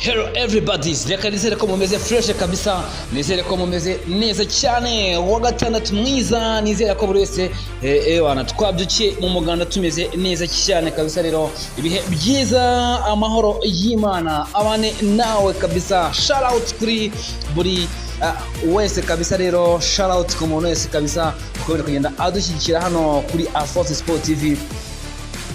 Hello everybody, reka nizere ko mumeze fresh kabisa, nizere ko mumeze neza cyane, wa gatandatu mwiza, nizere ko buri wese wana twabyukiye mu muganda tumeze neza cyane kabisa. Rero ibihe byiza, amahoro y'Imana abane nawe kabisa. Shout out kuri buri wese kabisa. Rero shout out ku muntu wese kabisa ukomeje kugenda adushyigikira hano kuri Force Sport TV.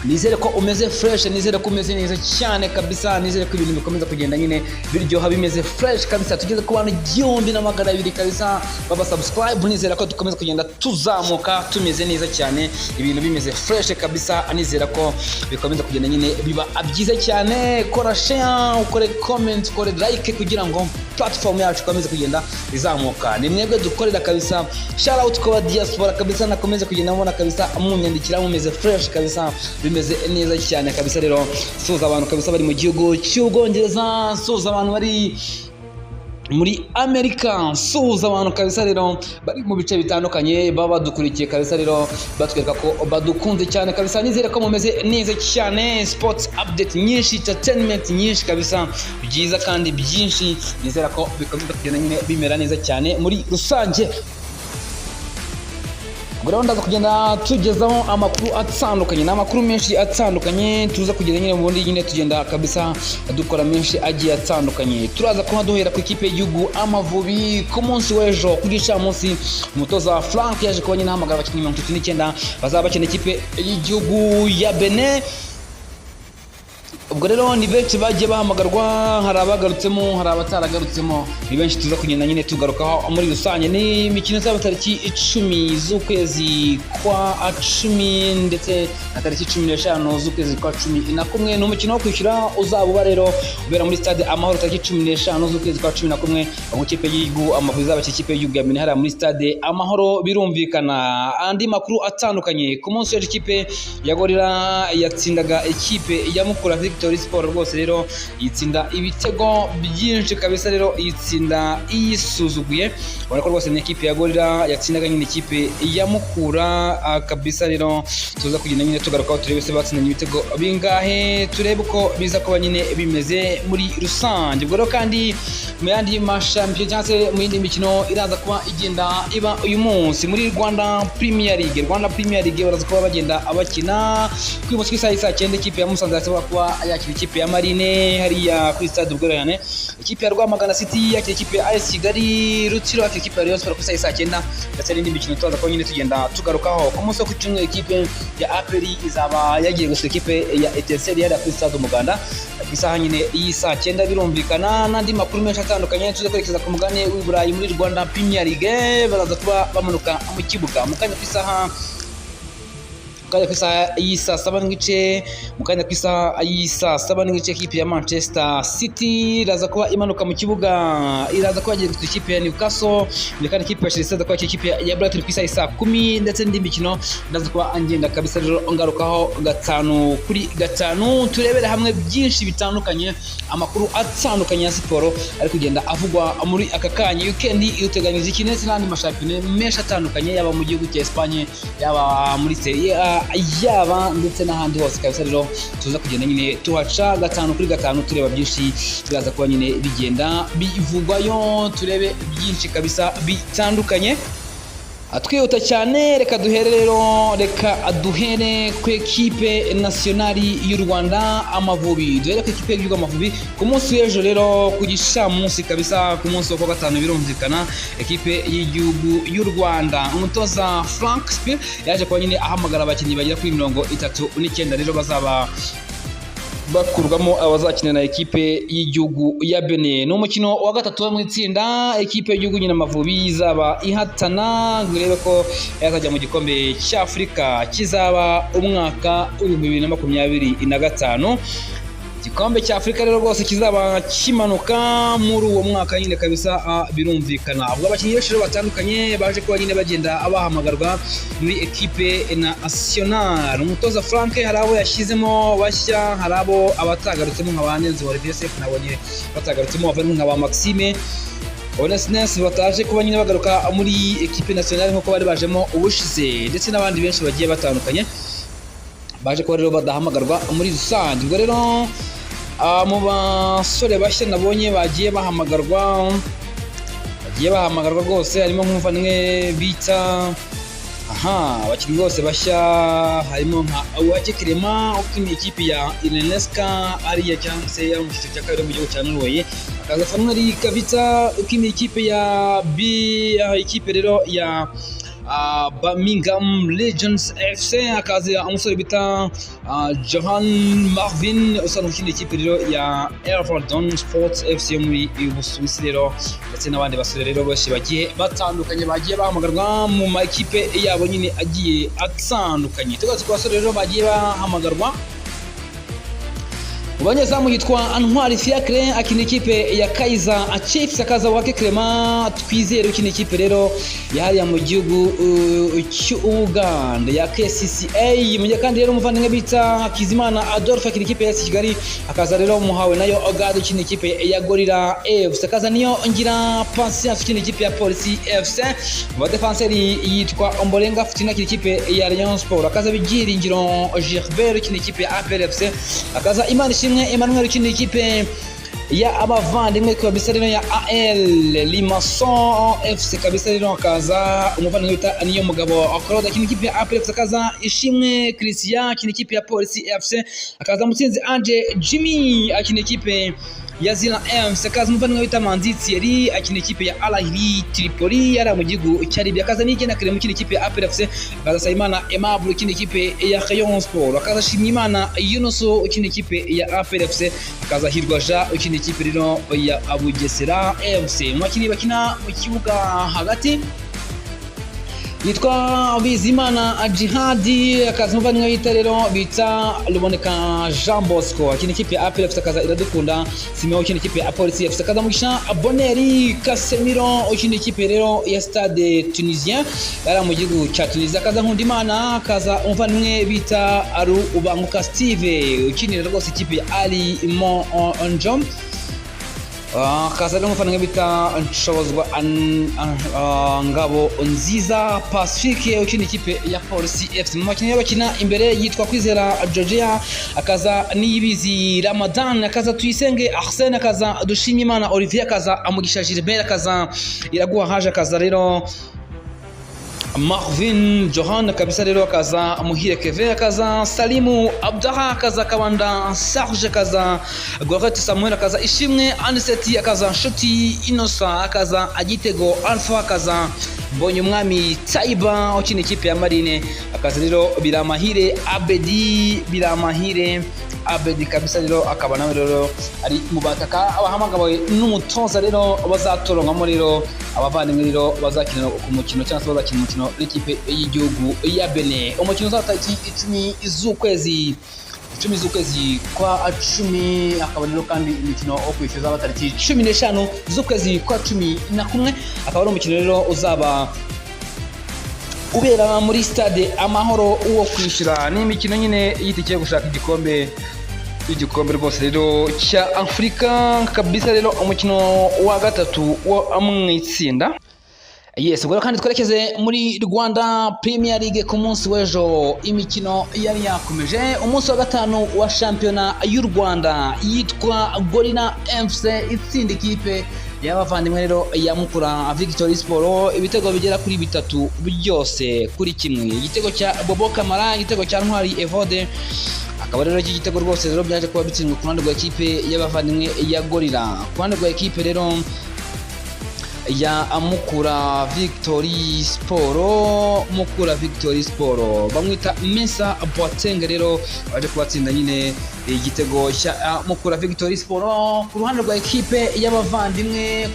Nizere ko umeze fresh, nizere ko umeze neza cyane kabisa, nizere ko ibintu bikomeza kugenda nyine biryoha bimeze fresh kabisa. Tugeze ku bantu 1200 kabisa baba subscribe, nizere ko dukomeza kugenda tuzamuka tumeze neza cyane, ibintu bimeze fresh kabisa. Nizere ko bikomeza kugenda nyine biba byiza cyane. Kora share, ukore comment, ukore like kugira ngo platform yacu ikomeze kugenda izamuka. Ni mwebwe dukorera kabisa. Shout out kwa diaspora kabisa, nakomeza kugenda mubona kabisa, munyandikira mumeze fresh kabisa, bimeze neza cyane kabisa. Rero suza abantu kabisa bari mu gihugu cy'Ubwongereza, suza abantu bari muri Amerika, suza abantu kabisa rero bari mu bice bitandukanye baba badukurikiye kabisa. Rero batwereka ko badukunze cyane kabisa. Nizere ko mumeze neza cyane, sports update nyinshi, entertainment nyinshi kabisa, byiza kandi byinshi. Nizera ko bikomeza kugenda nyine bimera neza cyane muri rusange. Ndaza kugenda tugezaho amakuru atandukanye, n'amakuru menshi atandukanye tuza kugeza nyine mu bundi nyine tugenda kabisa dukora menshi agiye atandukanye. Turaza kuba duhera ku ikipe y'igihugu Amavubi ku munsi w'ejo ku gicamunsi. Umutoza Frank yaje kuba nyine ahamagara abakinnyi 39 bazaba bakina ikipe y'igihugu ya Benin. Ubwo rero ni benshi bagiye bahamagarwa, hari abagarutsemo, hari abataragarutsemo, ni benshi tuza kugenda nyine tugarukaho muri rusange. Ni imikino izaba tariki 10 z'ukwezi kwa 10 ndetse na tariki 15 z'ukwezi kwa 11. Ni umukino wo kwishyura uzaba uba rero ubera muri stade Amahoro tariki 15 z'ukwezi kwa 11, aho ikipe y'igihugu Amavubi izaba ikipe y'igihugu ya Benin hariya muri stade Amahoro. Birumvikana andi makuru atandukanye ku munsi w'ejo, ikipe ya Gorilla yatsindaga ikipe ya Mukura Victory Sport. Rwose rero yitsinda ibitego byinshi kabisa, rero yitsinda iyisuzuguye. Ubona ko rwose ni ikipe ya Gorilla yatsindaga nyine ikipe ya Mukura kabisa. Rero tuza kugenda nyine tugarukaho turebe se batsindanye ibitego bingahe, turebe uko biza kuba nyine bimeze muri rusange. Ubwo rero kandi mu yandi mashampion cyangwa se mu yindi mikino iraza kuba igenda iba uyu munsi muri Rwanda Premier League. Rwanda Premier League baraza kuba bagenda abakina kuri munsi saa 9 ikipe ya Musanze irasaba kuba yakira ikipe ya Marine hariya kuri stade Ubworoherane. Ikipe ya Rwamagana City yakira ikipe ya AS Kigali, Rutsiro yakira ikipe ya Rayon Sport kuri saa 9 ndetse n'indi mikino tuzaza ko nyine tugenda tugarukaho. Ku munsi wo kucyumwe ikipe ya APR izaba yagiye gusura ikipe ya Etincelle hariya kuri stade Umuganda ku isaha nyine saa 9. Birumvikana n'andi makuru menshi atandukanye tuza kwerekeza ku mugane w'i Burayi muri Rwanda Premier League. Baraza kuba bamanuka mu kibuga mu kanya ku isaha y'isa 7 n'igice, mukanya ku isaha y'isa 7 n'igice ikipe ya Manchester City iraza kuba imanuka mu kibuga, iraza kuba yagiye gutsinda ikipe ya Newcastle, ndetse ikipe ya Chelsea iraza kuba ikipe ya Brighton ku isaha y'isa 10 ndetse n'indi mikino iraza kuba angenda kabisa. Rero ngarukaho 5-5 turebere hamwe byinshi bitandukanye, amakuru atandukanye ya siporo ari kugenda avugwa muri aka kanya. Weekend iteganyije iki ndetse n'andi mashampiyona menshi atandukanye, yaba mu gihugu cya Espagne, yaba muri Serie A, yaba ndetse n'ahandi hose kabisa. Rero tuza kugenda nyine tuhaca 5-5 tureba byinshi biraza kuba nyine bigenda bivugwayo, turebe byinshi kabisa bitandukanye. Twihuta cyane, reka duhere ku ekipe nationali y'u Rwanda Amavubi. Duhere ku ekipe y'igihugu Amavubi ku munsi w'ejo rero ku gicamunsi kabisa, ku munsi wa gatanu. Birumvikana ekipe y'igihugu y'u Rwanda, umutoza Frank yaje kuba nyine ahamagara abakinnyi bagera kuri 39 rero bazaba bakurwamo abazakinana ekipe y'igihugu ya Benin. Ni umukino wa gatatu wo mu itsinda, ekipe y'igihugu nyine Amavubi izaba ihatana ngo irebe ko yazajya mu gikombe cy'Afurika kizaba umwaka wa 2025. Igikombe cya Afrika rero rwose kizaba kimanuka muri uwo mwaka nyine kabisa. Birumvikana ubwo abakinnyi benshi batandukanye baje kuba nyine bagenda abahamagarwa muri ekipe nationale. Umutoza Frank hari abo yashyizemo bashya, hari abo abatagarutsemo nka Banenzi wa RDSF nabonye batagarutsemo bavamo nka ba Maxime Onesnes bataje kuba nyine bagaruka muri ekipe nationale nkuko bari bajemo ubushize, ndetse n'abandi benshi bagiye batandukanye baje kuba rero badahamagarwa muri rusange. Ubwo rero mu basore bashya nabonye bagiye bahamagarwa rwose harimo nk'umuvandimwe bita abakinnyi bose bashya harimo nka Uwake Clement ukiniye ikipe ya Ireneska ariya cyangwa se yari mu cyiciro cya kabiri mu gihugu cya Norway, akaza Fanuel Kavita ukiniye ikipe ya ikipe rero ya Birmingham Legends FC, akaza umusore bita Johan Marvin usanzwe ukiniye ikipe rero ya Everton Sports FC yo muri Busuwisi rero, ndetse n'abandi basore rero bose bagiye batandukanye bagiye bahamagarwa mu makipe yabo nyine agiye atandukanye. Tugatse ku basore rero bagiye bahamagarwa, ubanyezamu yitwa Ntwari Fiacre akina ikipe ya Kaizer Chiefs, akaza Uwake Clement Twizere ukina ikipe rero yahariya mu gihugu cy'Uganda ya KCCA. Mujya kandi rero umuvandimwe bita Hakizimana Adolphe akina ikipe ya Kigali, akaza rero muhawe nayo Ogade ukina ikipe ya Gorilla FC, akaza niyo ngira Patience ukina ikipe ya Police FC. Mu defenseri yitwa Ombolenga Fitina akina ikipe ya Rayon Sport, akaza Byiringiro Gilbert ukina ikipe ya APR FC, akaza Imana Emmanuel ukina ikipe ya abavandimwe kabisa rero ya AL Limassol FC kabisa rero, akaza umuvandimwe bita niyo mugabo Claude akina ikipe ya APR FC, akaza Ishimwe Christian akina ikipe ya Police FC, akaza Mutsinzi Ange Jimmy akina ikipe ya Zina MC, akaza umuvandimwe bita Manzi Thierry akina ikipe ya Al Ahly Tripoli yari mu gihugu cya Libya, akaza Nigena Clement ukina ikipe ya APR FC, akaza Sayimana Aimable ukina ikipe ya Rayon Sport, akaza Shimimana Yunus ukina ikipe ya APR FC, akaza Hirwa Jean ukina ikipe rero ya Bugesera FC. Mu bakinnyi bakina mu kibuga hagati yitwa Bizimana Jihadi, akaza umuvandimwe bita rero bita Ruboneka Jean Bosco akina ikipe ya APR FC, akaza Iradukunda Simeo ukina ikipe ya Police FC, akaza Mugisha Boneri Casemiro ukina ikipe rero ya Stade Tunisien yari mu gihugu cya Tunisia, akaza Nkundimana, akaza umuvandimwe bita Aru Ubanguka Steve ukinira rwose ikipe ya Ali Monjom, akaza rero umuvandimwe bita Nshobozwa Ngabo Nziza Pacifique ukina ikipe ya Police FC. Mu bakinnyi bakina imbere yitwa Kwizera Georgia, akaza Niyibizi Ramadan, akaza Tuyisenge Arsene, akaza Dushimimana Olivier, akaza Amugisha Gilbert, akaza Iraguha Haje, akaza rero Marvin Johan kabisa rero, akaza Muhire Kevin, akaza Salimu Abdallah, akaza Kabanda Serge, akaza Gorete Samuel, akaza Ishimwe Aniseti, akaza Nshuti Innocent, akaza Agitego Alpha, akaza Mbonye Umwami Taiba ukina ikipe ya Marine, akaza rero Biramahire Abedi kabisa rero, akaba nawe rero ari mu bataka abahamagawe n'umutoza rero bazatorongamo rero abavandimwe rero bazakina ku mukino cyangwa se bazakina umukino n'ikipe y'igihugu ya Benin. Umukino uzatariki 10 z'ukwezi kwa 10, akaba rero kandi imikino wo kwishyuza abatariki 15 z'ukwezi kwa 11, akaba ari umukino rero uzaba ubera muri Stade Amahoro wo kwishyura. Ni imikino nyine yitikiye gushaka igikombe rwose rero cya Afurika kabisa rero, umukino wa gatatu wo mu itsinda. Yes, ubwo kandi twerekeze muri Rwanda Premier League ku munsi w'ejo, imikino yari yakomeje. Umunsi wa gatanu wa shampiyona y'u Rwanda yitwa Gorilla FC itsinda ikipe y'abavandimwe rero ya Mukura Victory Sport ibitego bigera kuri 3 byose kuri kimwe, igitego cya Bobo Kamara, igitego cya Ntwari Evode, akaba rero iki gitego rwose rero byaje kuba bitsindwa ku ruhande rwa ekipe y'abavandimwe ya Gorilla. Ku ruhande rwa ekipe rero ya Mukura Victory Sport bamwita Mensa Boateng rero baje kubatsinda nyine igitego cya Mukura Victory Sport. Ku ruhande rwa ekipe y'abavandimwe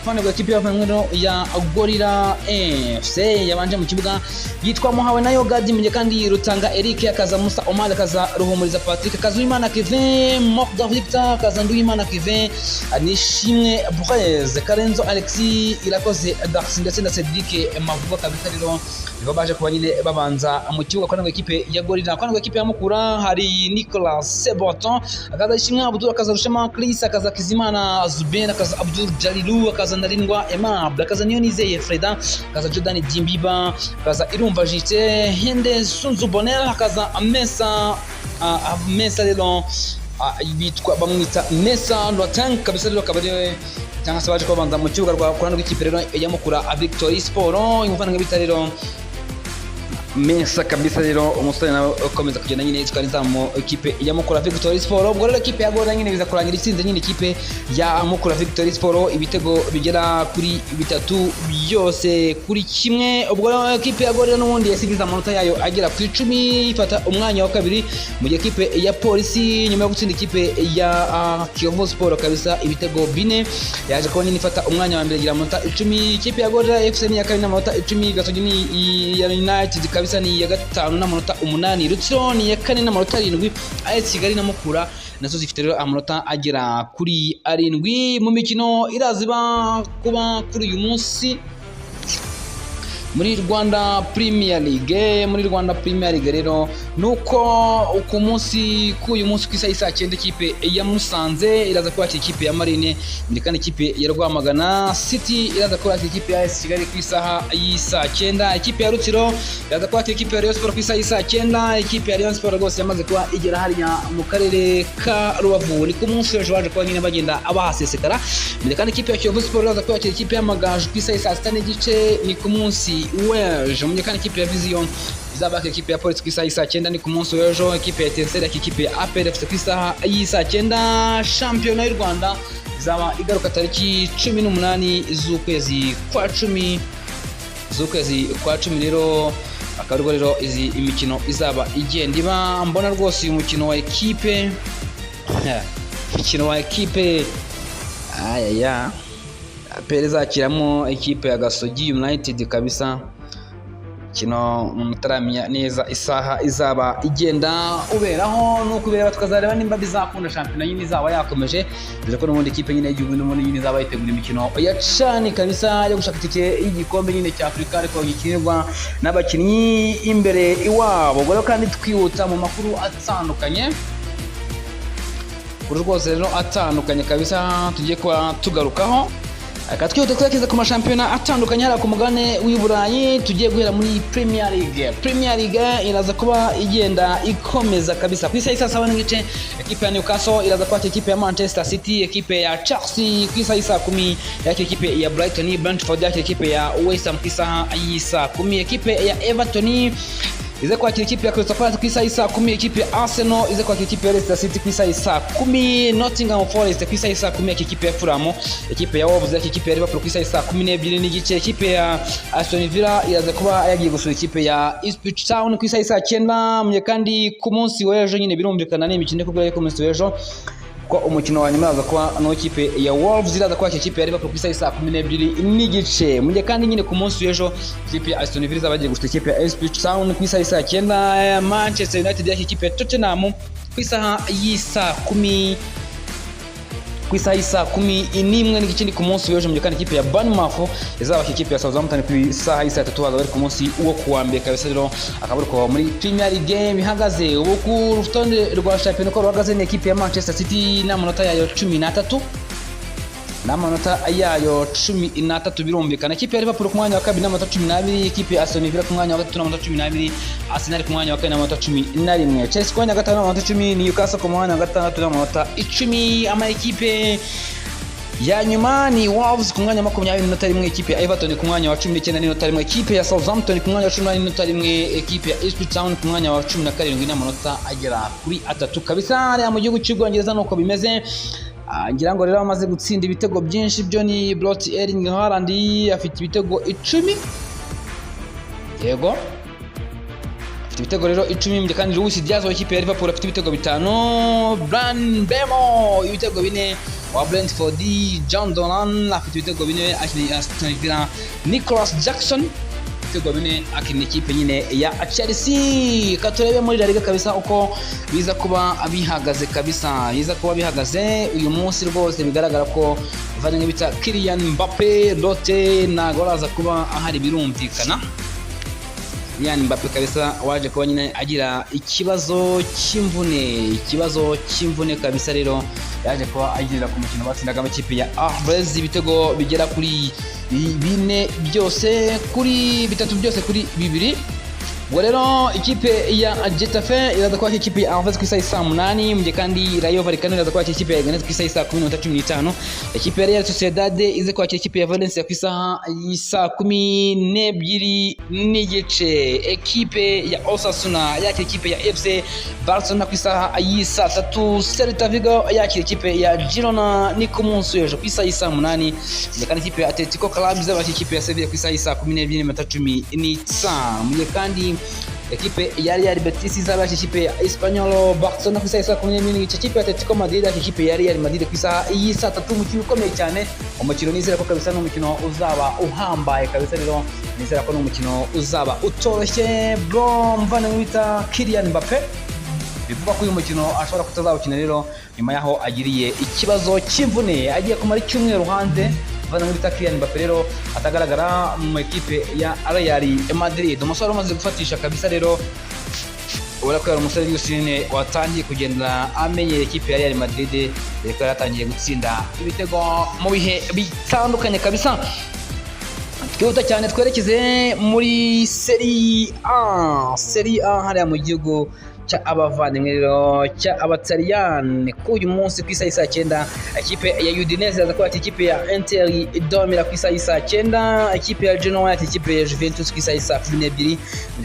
ya Gorilla FC yabanje mu kibuga yitwa Muhawe nayo Gadi Minye kandi Rutanga Eric, akaza Musa Omar, akaza Ruhumuriza Patrick, akaza Uwimana Kevin, Mokda Victor, akaza Nduwimana Kevin, Nishimwe Blaise, Karenzo Alexis, Irakoze Darcy ndetse na Cedric Mavuga kabisa rero nibo baje kuba nyine babanza mu kibuga. Kwa ekipe ya Gorilla, kwa ekipe ya Mukura hari Nicolas Seboton, akaza Ishimwe Abdul, akaza Rushema Chris, akaza Kizimana Zuben, akaza Abdul Jalilu, akaza Narindwa Aimable, akaza Niyonizeye Freda, akaza Jordan Dimbiba, akaza Irumva Jite, Hende Sunzu Bonel, akaza Mesa rero bitwa bamwita Nessa Loteng kabisa rero kabari cyangwa se baje kubanza mu kibuga rwa kurana rw'ikipe rero ya Mukura Victory Sport imuvana nk'ibita rero Mesa kabisa rero umusore nawe ukomeza kugenda nyine yitwariza mu equipe ya Mukura Victory Sport. Ubwo rero equipe ya Gorira nyine biza kurangira itsinze nyine equipe ya Mukura Victory Sport ibitego bigera kuri 3 byose kuri kimwe. Ubwo rero equipe ya Gorira n'ubundi yasigiza amanota yayo agera ku 10 ifata umwanya wa kabiri mu gihe equipe ya Polisi nyuma yo gutsinda equipe ya Kiyovu Sport kabisa ibitego 4 yaje kuba nyine ifata umwanya wa mbere igira amanota 10. Equipe ya Gorira FC ni ya kabiri n'amanota 10, Gasogi ni ya United kabisa ni ya gatanu n'amanota 8, Rutsiro ni ya kane n'amanota 7, AS Kigali na Mukura nazo zifite rero amanota agera kuri 7. Mu mikino iraziba kuba kuri uyu munsi muri Rwanda Premier League rero nuko uko munsi k'uyu munsi ku isaha 9 ikipe ya Musanze iraza kwakira ikipe ya Marine, kandi ikipe ya Rwamagana City iraza kwakira ikipe ya AS Kigali ku isaha 9, ikipe ya Rutsiro iraza kwakira ikipe ya Rayon Sport ku isaha 9, ikipe ya Rayon Sport rwose yamaze kuba igera hariya mu karere ka Rubavu ni ku munsi w'ejo baje kuba nyine bagenda abahasesekara, kandi ikipe ya Kiyovu Sport iraza kwakira ikipe ya Magaju ku isaha 6 n'igice ni ku munsi w'ejo, mu gihe kandi ikipe ya Vision izabaka ikipe ya Polisi ku isaha 9 ni ku munsi w'ejo, ikipe ya Etincelle ikipe ya APR FC ku isaha 9. Shampiyona y'u Rwanda izaba igaruka tariki 18 z'ukwezi kwa 10 rero akarugo rero izi imikino izaba igenda iba. Mbona rwose uyu mukino wa ekipe ayaya APR izakiramo ikipe ya Gasogi United kabisa, kino mutaramenya neza isaha izaba igenda uberaho no kubera tukazareba nimba bizakunda shampiyona nyine izaba yakomeje, dore ko n'ubundi ikipe nyine y'igihugu n'ubundi nyine izaba yitegura imikino ya cani kabisa yo gushaka itike y'igikombe nyine cya Afurika ariko gikinirwa n'abakinnyi imbere iwabo. Ubwo rero kandi twihuta mu makuru atandukanye kuri rwose rero atandukanye kabisa tugiye kuba tugarukaho. Twihute twerekeza ku mashampiyona atandukanye hariya ku mugabane w'i Burayi. Tugiye guhera muri Premier League iraza kuba igenda ikomeza kabisa ku isaha 7 n'igice ekipe ya Newcastle iraza kwakira ikipe ya Manchester City, ekipe ya Chelsea ku isaha 10 yakira ikipe ya Brentford yakira ikipe ya West Ham ku isaha 10, ekipe ya Everton ize kwakira ikipe ya Crystal Palace ku isaha 10, ikipe ya Arsenal ize kwakira ikipe ya Leicester City ku isaha 10, Nottingham Forest ku isaha 10 yakira ikipe ya Fulham, ikipe ya Wolves yakira ikipe ya Liverpool ku isaha 12 n'igice, ikipe ya Aston Villa iraza kuba yagiye gusura ikipe ya Ipswich Town ku isaha 9. Mye kandi ku munsi w'ejo nyine birumvikana n'imikino ko ku munsi w'ejo ko umukino wa nyuma aza kuba no ikipe ya Wolves iraza kwakira ikipe ya Liverpool ku isaha 12 n'igice. Mu gihe kandi nyine ku munsi w'ejo ikipe ya Aston Villa zabagiye gusura ikipe ya Ipswich Town ku isaha 9, Manchester United yakira ikipe ya Tottenham ku isaha 10 ku isaha 11 n'igice ni ku munsi w'ejo. Mu gihe kandi ikipe ya Bournemouth izabaka ikipe ya Southampton ku isaha 3 hazaba ku munsi wo kuwa mbere kabisa. Rero akaburuko muri Premier League bihagaze ubu ku rutonde rwa shampiyona ko ruhagaze ni ikipe ya Manchester City n'amanota yayo 13 birumvikana, ikipe ya Liverpool ku mwanya wa kabiri n'amanota 12, ikipe ya Aston Villa ku mwanya wa gatatu n'amanota 12, Arsenal ku mwanya wa kane n'amanota 11, Chelsea ku mwanya wa gatanu n'amanota 10, Newcastle ku mwanya wa gatandatu n'amanota 10. Ama ekipe ya nyuma ni Wolves ku mwanya wa 21, ikipe ya Everton ku mwanya wa 19, ikipe ya Southampton ku mwanya wa 18, ikipe ya Ipswich Town ku mwanya wa 17 n'amanota agera kuri 3 kabisa. Hariya mu gihugu cy'Ubwongereza nuko bimeze. Ngira ngo rero amaze gutsinda ibitego byinshi byo ni Brot Erling Haaland afite ibitego 10, yego afite ibitego rero 10, kandi Luis Diaz wa ikipe ya Liverpool afite ibitego 5, Bryan Mbeumo ibitego 4 wa Brentford, John Dolan afite ibitego 4 akina Aston Villa, Nicholas Jackson ibitego 4 akina ikipe nyine ya Chelsea. Katurebe muri La Liga kabisa uko biza kuba abihagaze kabisa, biza kuba bihagaze uyu munsi rwose bigaragara ko vanenge bita Kylian Mbappe Lotte na goraza kuba ahari birumvikana. Kylian Mbappe kabisa waje kuba nyine agira ikibazo cy'imvune kabisa, rero yaje kuba agirira ku mukino batsindaga amakipe ya Alves ibitego bigera kuri 4 byose kuri 3 byose kuri 2, ubwo rero ikipe ya Getafe iraza kwakira ikipe ya Anvers ku isaha saa 8 mu gihe kandi Rayo Vallecano iraza kwakira ikipe ya Leganés ku isaha saa 10:15. Ikipe ya Real Sociedad ize kwakira ikipe ya Valencia ku isaha saa 12 n'igice. Ekipe ya Osasuna yakira ikipe ya FC Barcelona ku isaha saa 3. Celta Vigo yakira ikipe ya Girona ni ku munsi w'ejo ku isaha saa 8. Kandi ikipe ya Atletico Club izabakira ikipe ya Sevilla ku isaha saa 12:15. Mu gihe kandi ekipe ya Real Betis izabakira ikipe ya Espanyol Barcelona ku isaha saa 12:15. Ikipe ya Atletico Madrid yakira ikipe ya Real Madrid ku isaha saa 3. Umukino ukomeye cyane, umukino nizera ko kabisa n'umukino uzaba uhambaye kabisa. Rero nizera ko n'umukino uzaba utoroshye bro. Mvana mwita Kylian Mbappe bivuga ko uyu mukino ashobora kutazawukina rero nyuma yaho agiriye ikibazo cy'imvune, agiye kumara icyumweru hanze. Mvana mwita Kylian Mbappe rero atagaragara mu ekipe ya Real Madrid. Umusore umaze gufatisha kabisa rero, ubona ko yari umusore w'Yusine watangiye kugenda amenyera ekipe ya Real Madrid, reka yaratangiye gutsinda ibitego mu bihe bitandukanye kabisa. Twihuta cyane twerekeze muri Serie A hariya mu gihugu cya abavandimwe rero cya Abataliyani. Ku uyu munsi ku isaha saa 9 ikipe ya Udinese iraza kwakira ikipe ya Inter Domira ku isaha saa 9. Ikipe ya Genoa yakira ikipe ya Juventus ku isaha saa 12.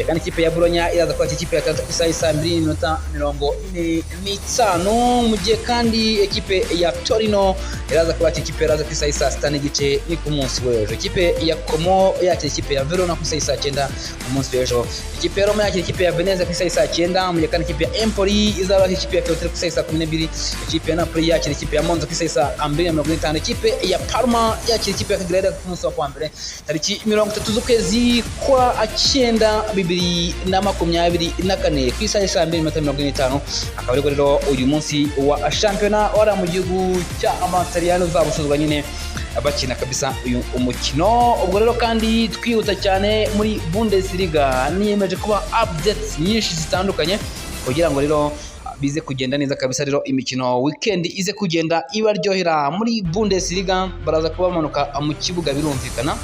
Kandi ikipe ya Bologna iraza kwakira ikipe ya Atalanta ku isaha saa 2:45. Mu gihe kandi ikipe ya Torino iraza kwakira ikipe ya Lazio ku isaha saa 6 n'igice ni ku munsi w'ejo. Ikipe ya Como yakira ikipe ya Verona ku isaha saa 9 ku munsi w'ejo. Ikipe ya Roma yakira ikipe ya Venezia ku isaha saa 9. Mu gihe kandi ikipe ya Empoli izaba ikipe ya Fiorentina ku isaha saa 12. Ikipe ya Napoli yakira ikipe ya Monza ku isaha saa 2:45. Ikipe ya Parma yakira ikipe ya Cagliari ku munsi wa mbere tariki 30 z'ukwezi kwa 9 2024 ku isaha saa 2:45. Akaba ariko rero uyu munsi wa shampiyona wara mu gihugu cya Abataliyani uzabusuzwa nyine abakina kabisa uyu umukino. Ubwo rero kandi twihuta cyane muri Bundesliga, niyemeje kuba updates nyinshi zitandukanye kugira ngo rero bize kugenda neza kabisa. Rero imikino weekend ize kugenda ibaryohera muri Bundesliga, baraza kuba bamanuka mu kibuga birumvikana.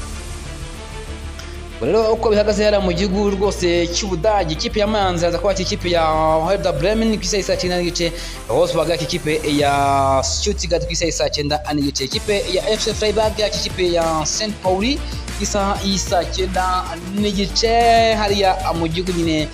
Rero uko bihagaze yara mu gihugu rwose cy'Ubudage, ikipe ya Mainz yaza kwakira ikipe ya Werder Bremen ku isaha saa 9 n'igice. Wolfsburg yakira ikipe ya Stuttgart ku isaha saa 9 n'igice. Ikipe ya FC Freiburg yakira ikipe ya St. Pauli ku isaha saa 9 n'igice hariya mu gihugu nyine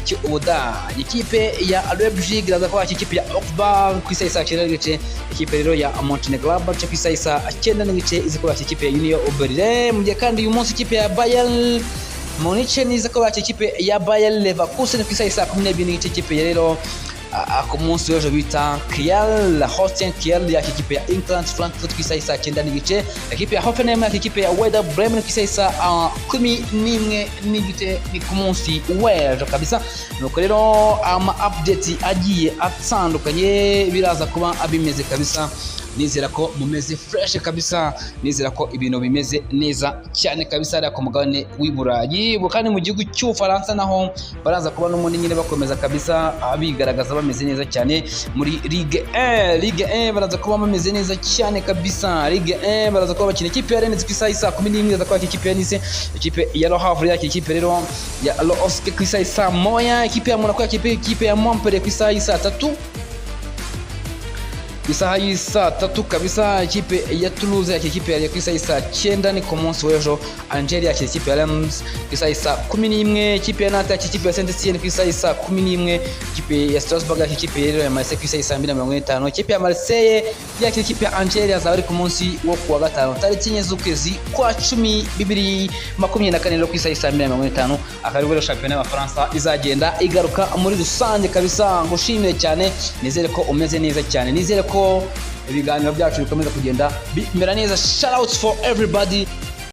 cy'Ubudage. Ikipe ya Leipzig iraza kwakira ikipe ya Augsburg ku isaha saa 9 n'igice. Ikipe rero ya Mönchengladbach ku isaha saa 9 n'igice iza kwakira ikipe ya Union Berlin. Mu gihe kandi uyu munsi ikipe ya Bayern Munich niza kwakira ikipe ya Bayer Leverkusen ku isaha saa 12 n'igice. Ikipe ya rero ku munsi w'ejo bita Kiel Holstein Kiel yakira ikipe ya Eintracht Frankfurt ku isaha saa 9 n'igice. Ikipe ya Hoffenheim yakira ikipe ya Werder Bremen ku isaha saa 11 n'igice ni ku munsi w'ejo kabisa. Nuko rero ama update agiye atandukanye biraza kuba abimeze kabisa. Nizera ko mumeze fresh kabisa, nizera ko ibintu bimeze neza cyane kabisa ari ku mugabane w'Iburayi. Kandi mu gihugu cy'Ufaransa naho baraza kuba n'umundi nyine bakomeza kabisa abigaragaza bameze neza cyane muri Ligue 1 baraza kuba bameze neza cyane kabisa. Ligue 1 baraza kuba bakina ikipe ya Rennes ku isaha saa 11 za kwakira ikipe ya Nice. Ikipe ya Le Havre yakira ikipe rero ya LOSC ku isaha saa 1. Ikipe ya Monaco yakira ikipe ya Montpellier ku isaha saa 3. Isaha saa 3 kabisa. Ikipe ya Toulouse yakira ikipe ya ku isaha saa 9 ni ku munsi w'ejo. Angers yakira ikipe ya Lens ku isaha saa 11. Ikipe ya Nantes yakira ikipe ya Saint-Etienne ku isaha saa 11. Ikipe ya Strasbourg yakira ikipe ya Marseille ku isaha saa 2:45. Ikipe ya Marseille yakira ikipe ya Angers azaba ari ku munsi wo kuwa 5 tariki 9 z'ukwezi kwa 10 2024 ku isaha saa 2:45. Akaba rero shampiyona y'Abafaransa izagenda igaruka muri rusange kabisa. Ngushimire cyane, nizere ko umeze neza cyane, nizere ko ibiganiro byacu bikomeza kugenda bimera neza. Shout out for everybody.